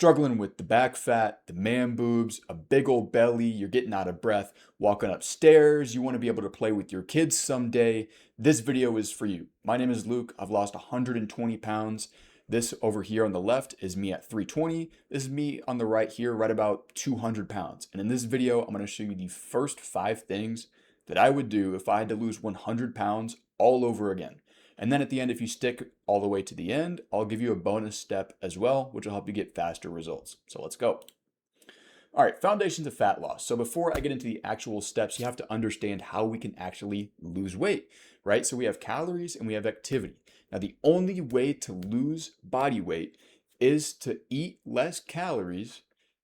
Struggling with the back fat, the man boobs, a big old belly, you're getting out of breath, walking upstairs, you want to be able to play with your kids someday, this video is for you. My name is Luke. I've lost 120 pounds. This over here on the left is me at 320. This is me on the right here, right about 200 pounds. And in this video, I'm going to show you the first 5 things that I would do if I had to lose 100 pounds all over again. And then at the end, if you stick all the way to the end, I'll give you a bonus step as well, which will help you get faster results. So let's go. All right, foundations of fat loss. So before I get into the actual steps, you have to understand how we can actually lose weight, right? So we have calories and we have activity. Now, the only way to lose body weight is to eat less calories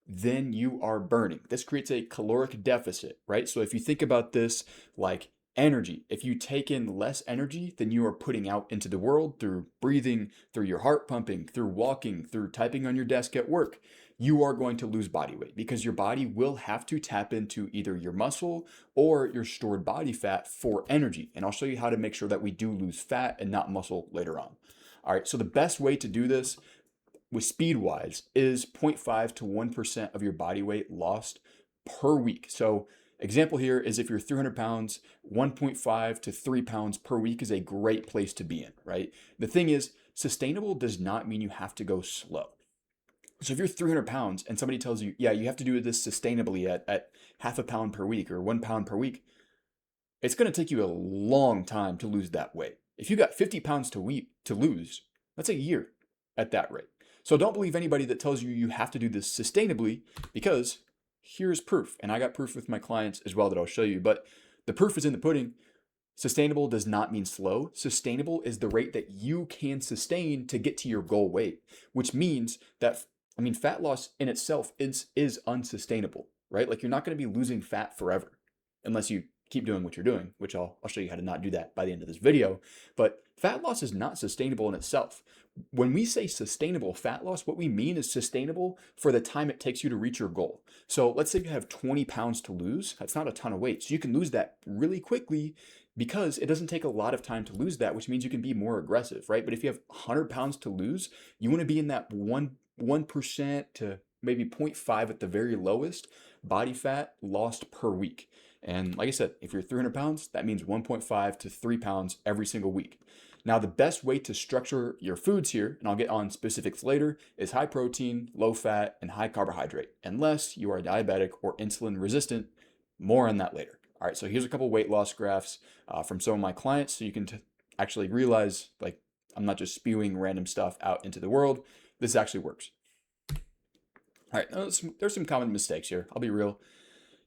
than you are burning. This creates a caloric deficit, right? So if you think about this like energy, if you take in less energy than you are putting out into the world through breathing, through your heart pumping, through walking, through typing on your desk at work, you are going to lose body weight because your body will have to tap into either your muscle or your stored body fat for energy. And I'll show you how to make sure that we do lose fat and not muscle later on. All right, so the best way to do this with speed wise is 0.5 to 1% of your body weight lost per week. So example here is if you're 300 pounds, 1.5 to 3 pounds per week is a great place to be in, right? The thing is, sustainable does not mean you have to go slow. So if you're 300 pounds and somebody tells you, yeah, you have to do this sustainably at half a pound per week or 1 pound per week, it's going to take you a long time to lose that weight. If you got 50 pounds to lose, that's a year at that rate. So don't believe anybody that tells you you have to do this sustainably, because here's proof. And I got proof with my clients as well that I'll show you, but the proof is in the pudding. Sustainable does not mean slow. Sustainable is the rate that you can sustain to get to your goal weight, which means that, fat loss in itself is unsustainable, right? Like you're not going to be losing fat forever unless you keep doing what you're doing, which I'll show you how to not do that by the end of this video. But fat loss is not sustainable in itself. When we say sustainable fat loss, what we mean is sustainable for the time it takes you to reach your goal. So let's say you have 20 pounds to lose. That's not a ton of weight. So you can lose that really quickly because it doesn't take a lot of time to lose that, which means you can be more aggressive, right? But if you have 100 pounds to lose, you want to be in that 1% to maybe 0.5 at the very lowest body fat lost per week. And like I said, if you're 300 pounds, that means 1.5 to 3 pounds every single week. Now, the best way to structure your foods here, and I'll get on specifics later, is high protein, low fat, and high carbohydrate, unless you are diabetic or insulin resistant. More on that later. All right, so here's a couple weight loss graphs from some of my clients, so you can actually realize, like, I'm not just spewing random stuff out into the world. This actually works. All right, there's some common mistakes here. I'll be real.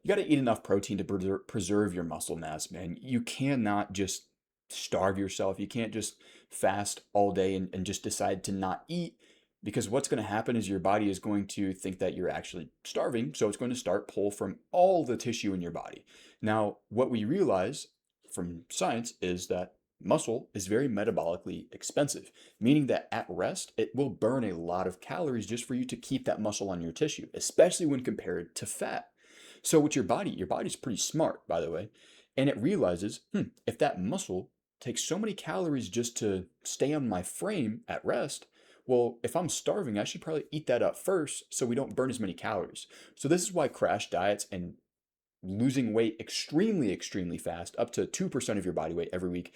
You got to eat enough protein to preserve your muscle mass, man. You cannot just starve yourself. You can't just fast all day and just decide to not eat, because what's going to happen is your body is going to think that you're actually starving. So it's going to start pull from all the tissue in your body. Now, what we realize from science is that muscle is very metabolically expensive, meaning that at rest, it will burn a lot of calories just for you to keep that muscle on your tissue, especially when compared to fat. So with your body's pretty smart, by the way, and it realizes, if that muscle takes so many calories just to stay on my frame at rest, well, if I'm starving, I should probably eat that up first so we don't burn as many calories. So this is why crash diets and losing weight extremely, extremely fast, up to 2% of your body weight every week,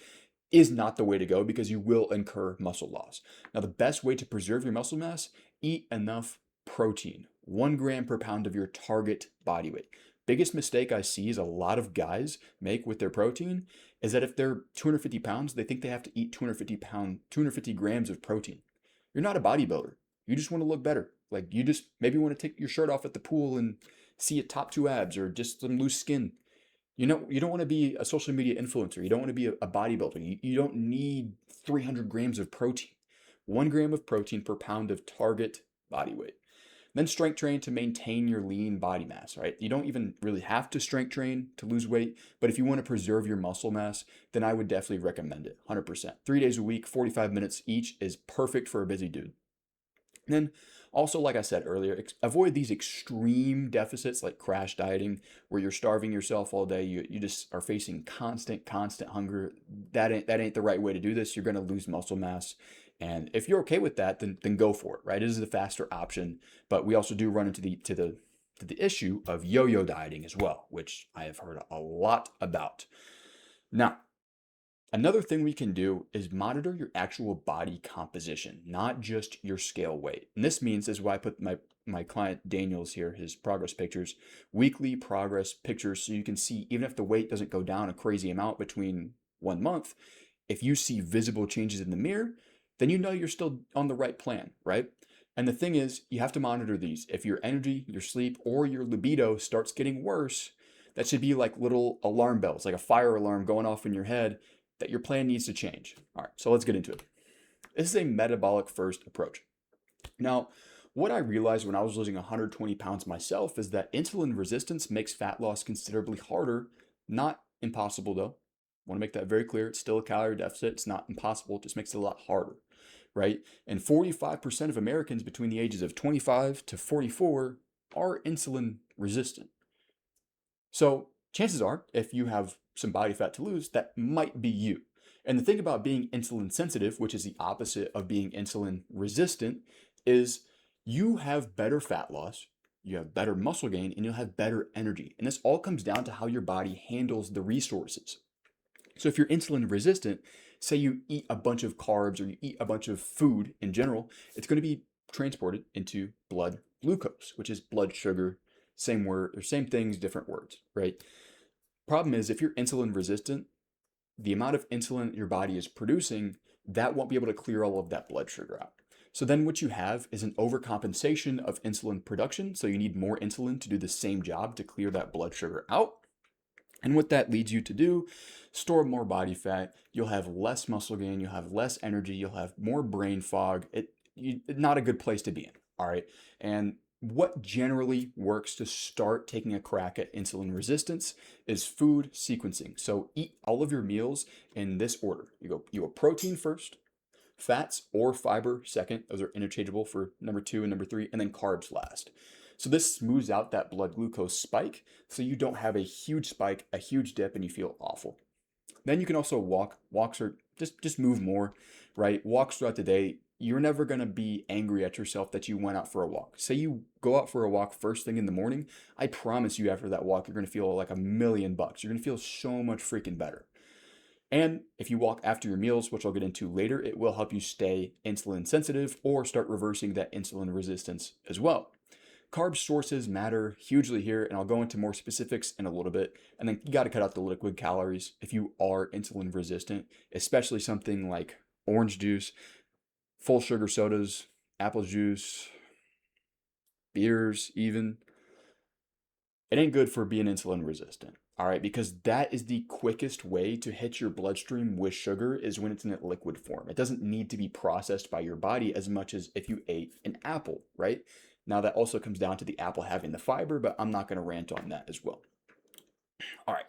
is not the way to go, because you will incur muscle loss. Now, the best way to preserve your muscle mass, eat enough protein, 1 gram per pound of your target body weight. Biggest mistake I see is a lot of guys make with their protein is that if they're 250 pounds, they think they have to eat 250 grams of protein. You're not a bodybuilder. You just want to look better. Like, you just maybe want to take your shirt off at the pool and see a top 2 abs or just some loose skin. You don't want to be a social media influencer. You don't want to be a bodybuilder. You don't need 300 grams of protein. 1 gram of protein per pound of target body weight. Then strength train to maintain your lean body mass, right? You don't even really have to strength train to lose weight, but if you want to preserve your muscle mass, then I would definitely recommend it, 100%. 3 days a week, 45 minutes each is perfect for a busy dude. And then also, like I said earlier, avoid these extreme deficits like crash dieting, where you're starving yourself all day. You just are facing constant hunger. That ain't the right way to do this. You're going to lose muscle mass And if you're okay with that, then go for it, right? It is the faster option, but we also do run into the issue of yo-yo dieting as well, which I have heard a lot about. Now, another thing we can do is monitor your actual body composition, not just your scale weight. And this means, this is why I put my client Daniel's here, his progress pictures, weekly progress pictures, so you can see even if the weight doesn't go down a crazy amount between 1 month, if you see visible changes in the mirror, then you know you're still on the right plan, right? And the thing is, you have to monitor these. If your energy, your sleep, or your libido starts getting worse, that should be like little alarm bells, like a fire alarm going off in your head that your plan needs to change. All right, so let's get into it. This is a metabolic first approach. Now, what I realized when I was losing 120 pounds myself is that insulin resistance makes fat loss considerably harder, not impossible though. I want to make that very clear. It's still a calorie deficit. It's not impossible. It just makes it a lot harder, right? And 45% of Americans between the ages of 25 to 44 are insulin resistant. So chances are, if you have some body fat to lose, that might be you. And the thing about being insulin sensitive, which is the opposite of being insulin resistant, is you have better fat loss, you have better muscle gain, and you'll have better energy. And this all comes down to how your body handles the resources. So if you're insulin resistant, say you eat a bunch of carbs or you eat a bunch of food in general, it's going to be transported into blood glucose, which is blood sugar. Same word or same things, different words, right? Problem is, if you're insulin resistant, the amount of insulin your body is producing, that won't be able to clear all of that blood sugar out. So then what you have is an overcompensation of insulin production. So you need more insulin to do the same job to clear that blood sugar out. And what that leads you to do, store more body fat. You'll have less muscle gain. You'll have less energy. You'll have more brain fog. Not a good place to be in. All right. And what generally works to start taking a crack at insulin resistance is food sequencing. So eat all of your meals in this order. You go protein first, fats or fiber second. Those are interchangeable for number 2 and number 3, and then carbs last. So this smooths out that blood glucose spike so you don't have a huge spike, a huge dip, and you feel awful. Then you can also walks or just move more, right? Walks throughout the day. You're never going to be angry at yourself that you went out for a walk. Say you go out for a walk first thing in the morning. I promise you after that walk, you're going to feel like $1,000,000. You're going to feel so much freaking better. And if you walk after your meals, which I'll get into later, it will help you stay insulin sensitive or start reversing that insulin resistance as well. Carb sources matter hugely here, and I'll go into more specifics in a little bit. And then you got to cut out the liquid calories if you are insulin resistant, especially something like orange juice, full sugar sodas, apple juice, beers even. It ain't good for being insulin resistant, all right? Because that is the quickest way to hit your bloodstream with sugar is when it's in a liquid form. It doesn't need to be processed by your body as much as if you ate an apple, right? Now that also comes down to the apple having the fiber, but I'm not going to rant on that as well. All right.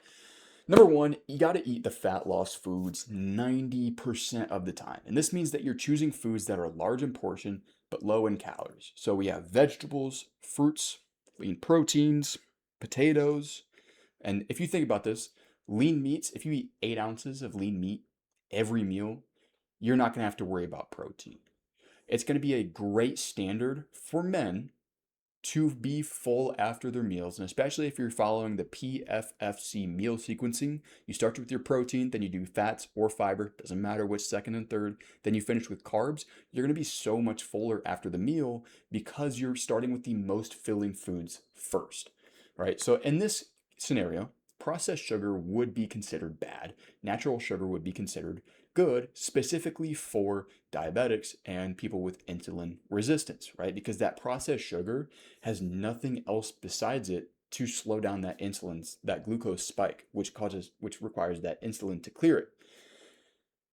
Number 1, you got to eat the fat loss foods 90% of the time. And this means that you're choosing foods that are large in portion, but low in calories. So we have vegetables, fruits, lean proteins, potatoes. And if you think about this, lean meats, if you eat 8 ounces of lean meat every meal, you're not going to have to worry about protein. It's going to be a great standard for men to be full after their meals, and especially if you're following the PFFC meal sequencing. You start with your protein, then you do fats or fiber, doesn't matter which, second and third, then you finish with carbs. You're going to be so much fuller after the meal because you're starting with the most filling foods first, right? So in this scenario, processed sugar would be considered bad. Natural sugar would be considered good, specifically for diabetics and people with insulin resistance, right? Because that processed sugar has nothing else besides it to slow down that that glucose spike, which requires that insulin to clear it.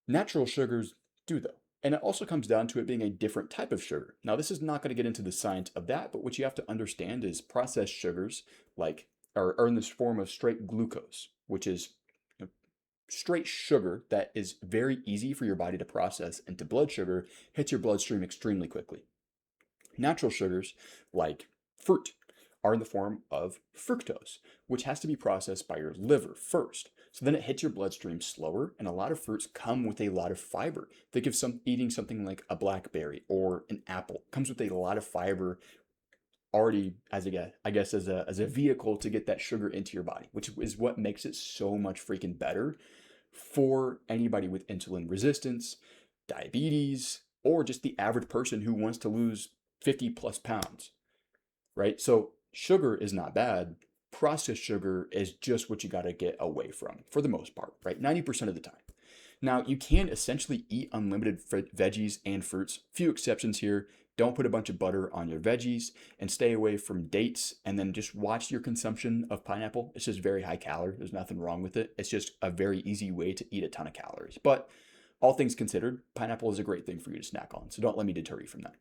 Natural sugars do though. And it also comes down to it being a different type of sugar. Now, this is not going to get into the science of that, but what you have to understand is processed sugars are in this form of straight glucose, which is straight sugar that is very easy for your body to process into blood sugar, hits your bloodstream extremely quickly. Natural sugars, like fruit, are in the form of fructose, which has to be processed by your liver first. So then it hits your bloodstream slower, and a lot of fruits come with a lot of fiber. Think of eating something like a blackberry or an apple. Comes with a lot of fiber already as a vehicle to get that sugar into your body, which is what makes it so much freaking better for anybody with insulin resistance, diabetes, or just the average person who wants to lose 50 plus pounds, right? So sugar is not bad. Processed sugar is just what you got to get away from for the most part, right? 90% of the time. Now, you can essentially eat unlimited veggies and fruits. Few exceptions here. Don't put a bunch of butter on your veggies and stay away from dates, and then just watch your consumption of pineapple. It's just very high calorie. There's nothing wrong with it. It's just a very easy way to eat a ton of calories. But all things considered, pineapple is a great thing for you to snack on. So don't let me deter you from that.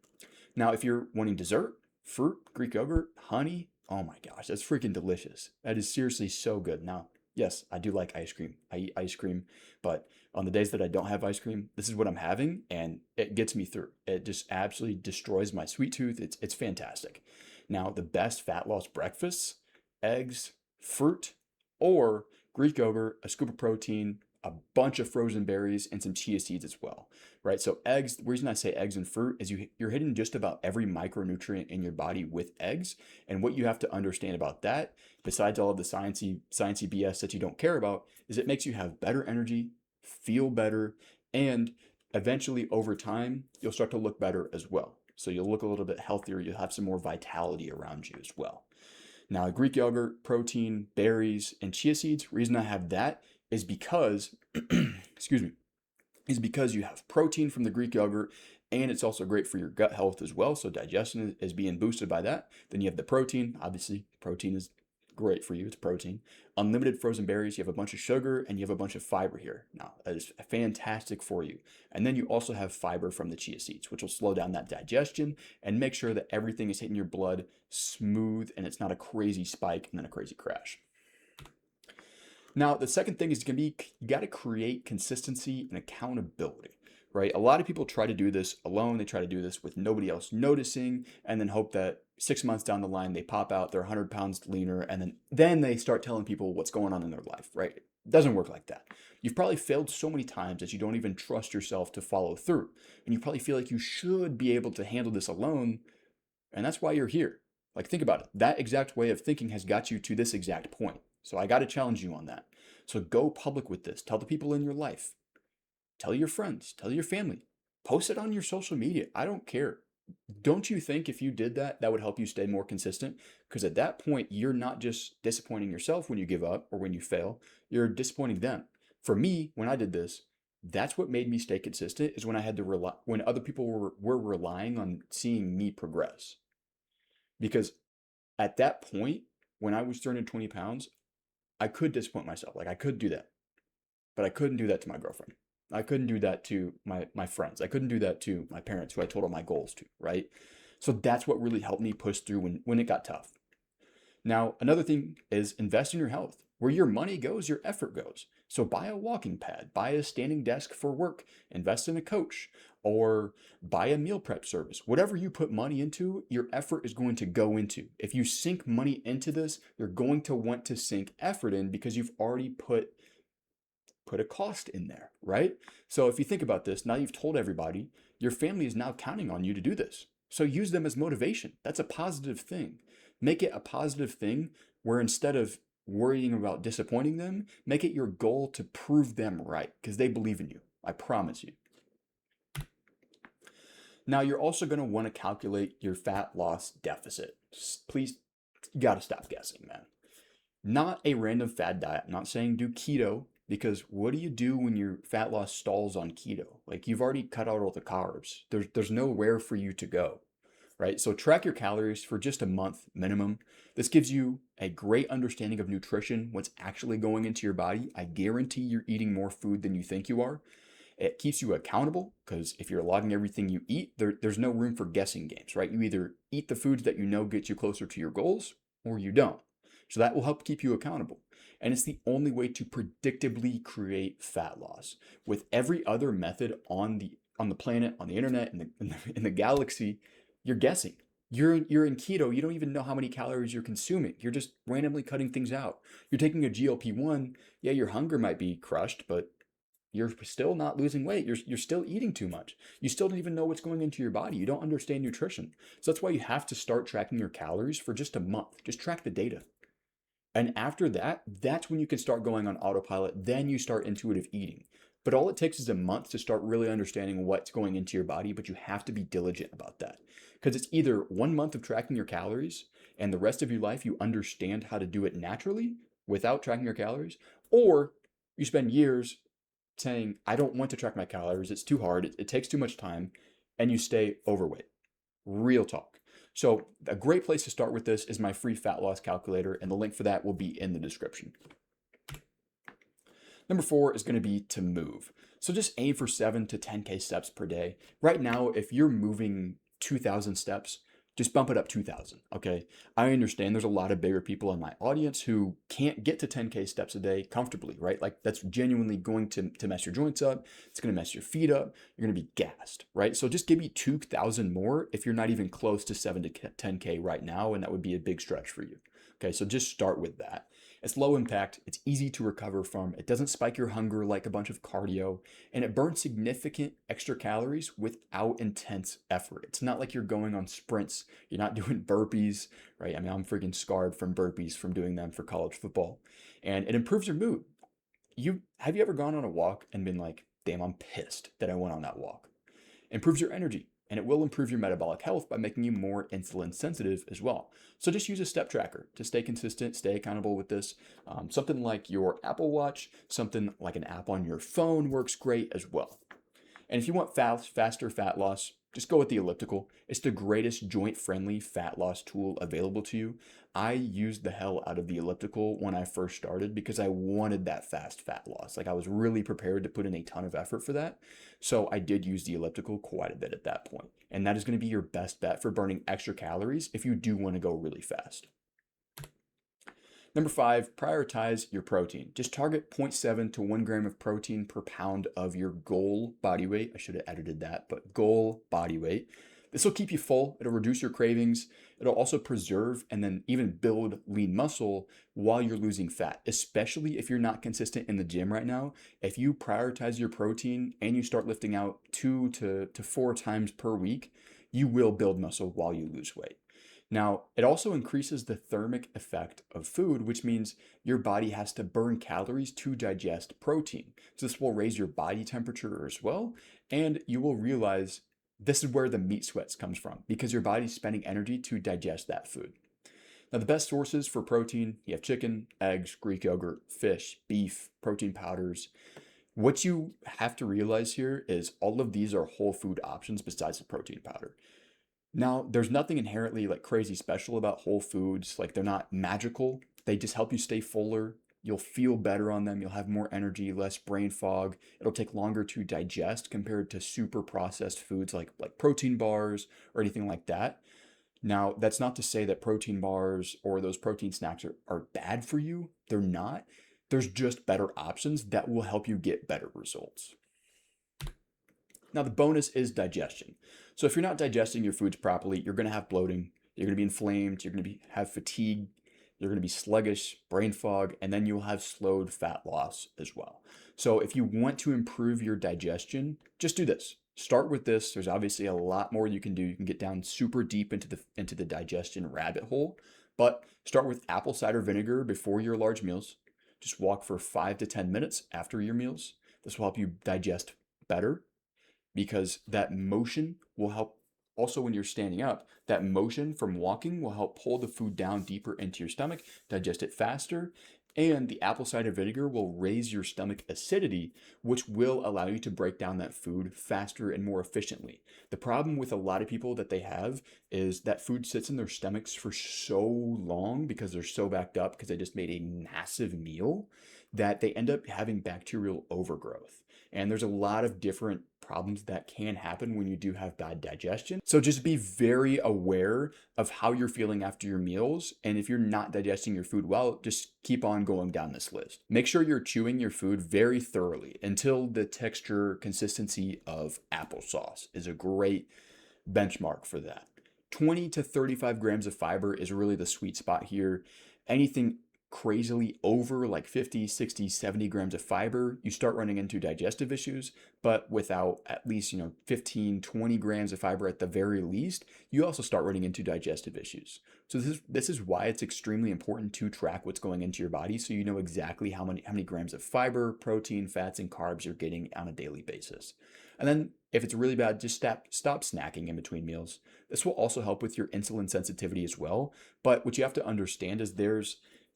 Now, if you're wanting dessert, fruit, Greek yogurt, honey, oh my gosh, that's freaking delicious. That is seriously so good. Now, yes, I do like ice cream. I eat ice cream, but on the days that I don't have ice cream, this is what I'm having, and it gets me through. It just absolutely destroys my sweet tooth. It's fantastic. Now, the best fat loss breakfasts, eggs, fruit, or Greek yogurt, a scoop of protein, a bunch of frozen berries, and some chia seeds as well, right? So eggs, the reason I say eggs and fruit is you're hitting just about every micronutrient in your body with eggs. And what you have to understand about that, besides all of the sciencey BS that you don't care about, is it makes you have better energy, feel better, and eventually over time, you'll start to look better as well. So you'll look a little bit healthier. You'll have some more vitality around you as well. Now, Greek yogurt, protein, berries, and chia seeds, reason I have that is because, excuse me, is because you have protein from the Greek yogurt, and it's also great for your gut health as well. So digestion is being boosted by that. Then you have the protein. Obviously, protein is great for you. It's protein. Unlimited frozen berries. You have a bunch of sugar and you have a bunch of fiber here. Now, that is fantastic for you. And then you also have fiber from the chia seeds, which will slow down that digestion and make sure that everything is hitting your blood smooth and it's not a crazy spike and then a crazy crash. Now, the second thing is going to be you got to create consistency and accountability, right? A lot of people try to do this alone. They try to do this with nobody else noticing and then hope that 6 months down the line, they pop out, they're 100 pounds leaner, and then they start telling people what's going on in their life, right? It doesn't work like that. You've probably failed so many times that you don't even trust yourself to follow through. And you probably feel like you should be able to handle this alone. And that's why you're here. Like, think about it. That exact way of thinking has got you to this exact point. So I got to challenge you on that. So go public with this. Tell the people in your life. Tell your friends. Tell your family. Post it on your social media. I don't care. Don't you think if you did that, that would help you stay more consistent? Because at that point, you're not just disappointing yourself when you give up or when you fail. You're disappointing them. For me, when I did this, that's what made me stay consistent is when I had to rely, when other people were relying on seeing me progress. Because at that point, when I was 320 pounds, I could disappoint myself. Like I could do that, but I couldn't do that to my girlfriend. I couldn't do that to my friends. I couldn't do that to my parents who I told all my goals to, right? So that's what really helped me push through when it got tough. Now, another thing is invest in your health. Where your money goes, your effort goes. So buy a walking pad, buy a standing desk for work, invest in a coach, or buy a meal prep service. Whatever you put money into, your effort is going to go into. If you sink money into this, you're going to want to sink effort in because you've already put a cost in there, right? So if you think about this, now you've told everybody, your family is now counting on you to do this. So use them as motivation. That's a positive thing. Make it a positive thing where instead of worrying about disappointing them, make it your goal to prove them right because they believe in you. I promise you. Now, you're also going to want to calculate your fat loss deficit. Please, you got to stop guessing, man. Not a random fad diet. I'm not saying do keto because what do you do when your fat loss stalls on keto? Like you've already cut out all the carbs. There's nowhere for you to go, right? So track your calories for just a month minimum. This gives you a great understanding of nutrition, what's actually going into your body. I guarantee you're eating more food than you think you are. It keeps you accountable because if you're logging everything you eat, there's no room for guessing games, right? You either eat the foods that you know get you closer to your goals or you don't. So that will help keep you accountable. And it's the only way to predictably create fat loss. With every other method on the planet, on the internet, in the galaxy, you're guessing. You're in keto, you don't even know how many calories you're consuming. You're just randomly cutting things out. You're taking a GLP-1, yeah, your hunger might be crushed, but you're still not losing weight. You're still eating too much. You still don't even know what's going into your body. You don't understand nutrition. So that's why you have to start tracking your calories for just a month. Just track the data. And after that, that's when you can start going on autopilot. Then you start intuitive eating. But all it takes is a month to start really understanding what's going into your body, but you have to be diligent about that. Because it's either 1 month of tracking your calories and the rest of your life you understand how to do it naturally without tracking your calories, or you spend years saying, I don't want to track my calories, it's too hard, it takes too much time, and you stay overweight. Real talk. So a great place to start with this is my free fat loss calculator, and the link for that will be in the description. Number 4 is going to be to move. So just aim for 7 to 10K steps per day. Right now, if you're moving 2,000 steps, just bump it up 2,000, okay? I understand there's a lot of bigger people in my audience who can't get to 10K steps a day comfortably, right? Like that's genuinely going to mess your joints up. It's going to mess your feet up. You're going to be gassed, right? So just give me 2,000 more if you're not even close to 7 to 10K right now, and that would be a big stretch for you. Okay, so just start with that. It's low impact, it's easy to recover from, it doesn't spike your hunger like a bunch of cardio, and it burns significant extra calories without intense effort. It's not like you're going on sprints, you're not doing burpees, right? I mean, I'm freaking scarred from burpees from doing them for college football. And it improves your mood. Have you ever gone on a walk and been like, damn, I'm pissed that I went on that walk? It improves your energy. And it will improve your metabolic health by making you more insulin sensitive as well. So just use a step tracker to stay consistent, stay accountable with this. Something like your Apple Watch, something like an app on your phone works great as well. And if you want faster fat loss, just go with the elliptical. It's the greatest joint-friendly fat loss tool available to you. I used the hell out of the elliptical when I first started because I wanted that fast fat loss. Like I was really prepared to put in a ton of effort for that. So I did use the elliptical quite a bit at that point. And that is going to be your best bet for burning extra calories if you do want to go really fast. Number 5, prioritize your protein. Just target 0.7 to 1 gram of protein per pound of your goal body weight. I should have edited that, but goal body weight. This will keep you full. It'll reduce your cravings. It'll also preserve and then even build lean muscle while you're losing fat, especially if you're not consistent in the gym right now. If you prioritize your protein and you start lifting out 2 to 4 times per week, you will build muscle while you lose weight. Now, it also increases the thermic effect of food, which means your body has to burn calories to digest protein. So this will raise your body temperature as well, and you will realize this is where the meat sweats comes from because your body's spending energy to digest that food. Now, the best sources for protein, you have chicken, eggs, Greek yogurt, fish, beef, protein powders. What you have to realize here is all of these are whole food options besides the protein powder. Now, there's nothing inherently like crazy special about whole foods. Like they're not magical. They just help you stay fuller. You'll feel better on them. You'll have more energy, less brain fog. It'll take longer to digest compared to super processed foods like protein bars or anything like that. Now, that's not to say that protein bars or those protein snacks are bad for you. They're not. There's just better options that will help you get better results. Now, the bonus is digestion. So if you're not digesting your foods properly, you're going to have bloating, you're going to be inflamed, you're going to have fatigue, you're going to be sluggish, brain fog, and then you'll have slowed fat loss as well. So if you want to improve your digestion, just do this. Start with this. There's obviously a lot more you can do. You can get down super deep into the digestion rabbit hole, but start with apple cider vinegar before your large meals. Just walk for 5 to 10 minutes after your meals. This will help you digest better, because that motion will help. Also, when you're standing up, that motion from walking will help pull the food down deeper into your stomach, digest it faster, and the apple cider vinegar will raise your stomach acidity, which will allow you to break down that food faster and more efficiently. The problem with a lot of people that they have is that food sits in their stomachs for so long because they're so backed up because they just made a massive meal that they end up having bacterial overgrowth. And there's a lot of different problems that can happen when you do have bad digestion. So just be very aware of how you're feeling after your meals. And if you're not digesting your food well, just keep on going down this list. Make sure you're chewing your food very thoroughly until the texture consistency of applesauce is a great benchmark for that. 20 to 35 grams of fiber is really the sweet spot here. Anything crazily over like 50, 60, 70 grams of fiber, you start running into digestive issues. But without at least, 15, 20 grams of fiber at the very least, you also start running into digestive issues. So this is why it's extremely important to track what's going into your body so you know exactly how many grams of fiber, protein, fats, and carbs you're getting on a daily basis. And then if it's really bad, just stop snacking in between meals. This will also help with your insulin sensitivity as well. But what you have to understand is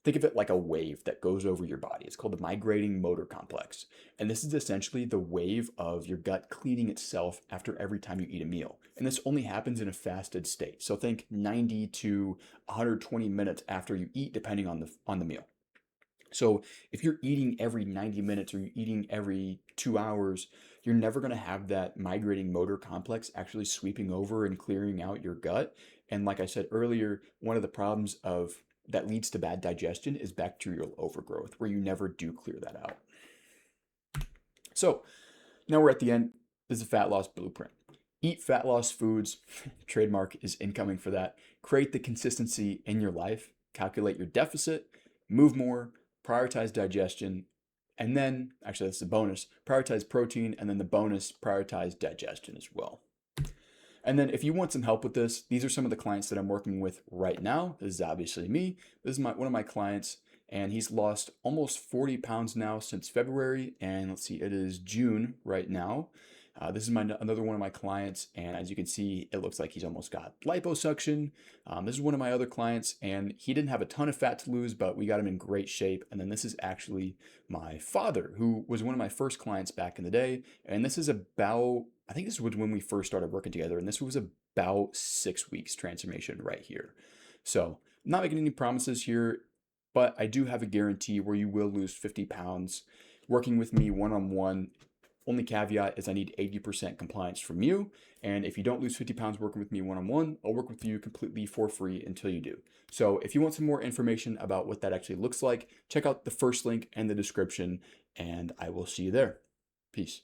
think of it like a wave that goes over your body. It's called the migrating motor complex. And this is essentially the wave of your gut cleaning itself after every time you eat a meal. And this only happens in a fasted state. So think 90 to 120 minutes after you eat, depending on the meal. So if you're eating every 90 minutes or you're eating every 2 hours, you're never going to have that migrating motor complex actually sweeping over and clearing out your gut. And like I said earlier, one of the problems that leads to bad digestion is bacterial overgrowth, where you never do clear that out. So now we're at the end. This is a fat loss blueprint. Eat fat loss foods. Trademark is incoming for that. Create the consistency in your life. Calculate your deficit. Move more. Prioritize digestion. And then, actually, that's the bonus. Prioritize protein. And then the bonus, prioritize digestion as well. And then if you want some help with this, these are some of the clients that I'm working with right now. This is obviously me. This is one of my clients, and he's lost almost 40 pounds now since February. And let's see, it is June right now. This is another one of my clients, and as you can see, it looks like he's almost got liposuction. This is one of my other clients, and he didn't have a ton of fat to lose, but we got him in great shape. And then this is actually my father, who was one of my first clients back in the day. And this is I think this was when we first started working together, and this was about 6 weeks transformation right here. So I'm not making any promises here, but I do have a guarantee where you will lose 50 pounds working with me one-on-one. Only caveat is I need 80% compliance from you. And if you don't lose 50 pounds working with me one-on-one, I'll work with you completely for free until you do. So if you want some more information about what that actually looks like, check out the first link in the description, and I will see you there. Peace.